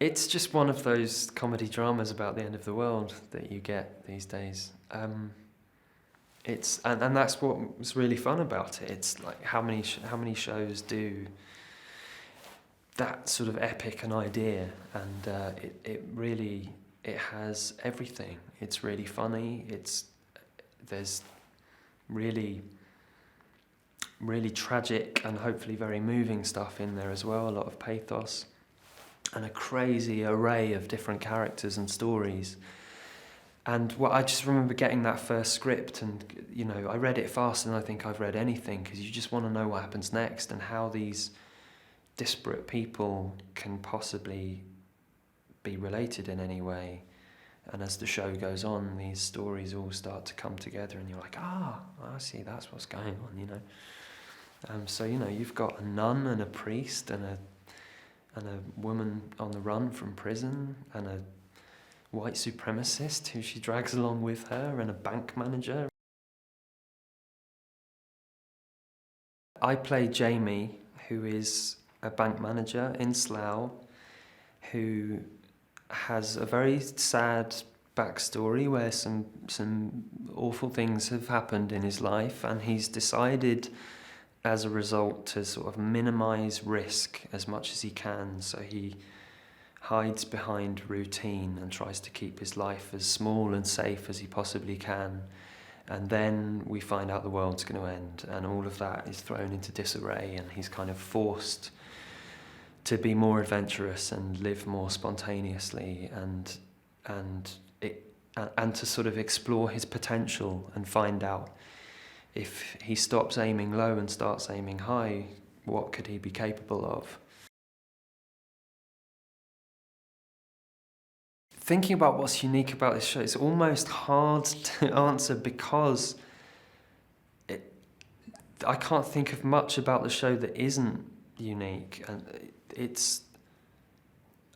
It's just one of those comedy dramas about the end of the world that you get these days. And that's what was really fun about it. It's like how many shows do that sort of epic an idea, and it has everything. It's really funny. There's really tragic and hopefully very moving stuff in there as well. A lot of pathos. And a crazy array of different characters and stories. And I just remember getting that first script, and I read it faster than I think I've read anything, because you just want to know what happens next and how these disparate people can possibly be related in any way. And as the show goes on, these stories all start to come together, and you're like, I see, that's what's going on, So you've got a nun and a priest and a woman on the run from prison, and a white supremacist who she drags along with her, and a bank manager. I play Jamie, who is a bank manager in Slough, who has a very sad backstory where some awful things have happened in his life, and he's decided as a result to sort of minimize risk as much as he can. So he hides behind routine and tries to keep his life as small and safe as he possibly can. And then we find out the world's going to end, and all of that is thrown into disarray, and he's kind of forced to be more adventurous and live more spontaneously, and to sort of explore his potential and find out, if he stops aiming low and starts aiming high, what could he be capable of? Thinking about what's unique about this show, it's almost hard to answer, because I can't think of much about the show that isn't unique. And it's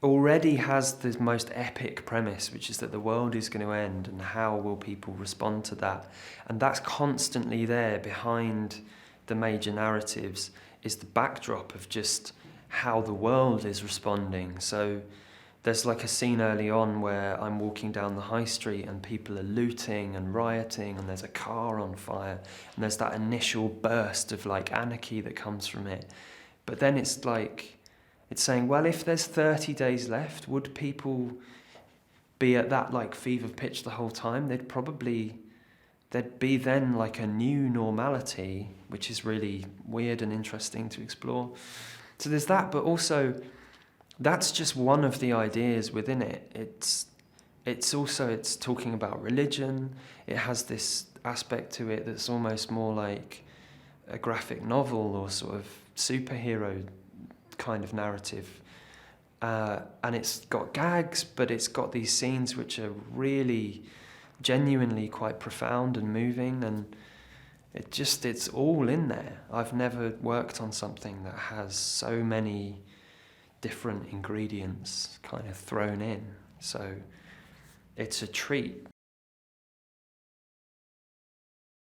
already has the most epic premise, which is that the world is going to end, and how will people respond to that? And that's constantly there behind the major narratives, is the backdrop of just how the world is responding. So there's like a scene early on where I'm walking down the high street and people are looting and rioting, and there's a car on fire, and there's that initial burst of like anarchy that comes from it. But then it's like, it's saying, well, if there's 30 days left, would people be at that like fever pitch the whole time? There'd be then like a new normality, which is really weird and interesting to explore. So there's that, but also that's just one of the ideas within it. It's talking about religion. It has this aspect to it that's almost more like a graphic novel or sort of superhero kind of narrative, and it's got gags, but it's got these scenes which are really genuinely quite profound and moving, and it's all in there. I've never worked on something that has so many different ingredients kind of thrown in, so it's a treat.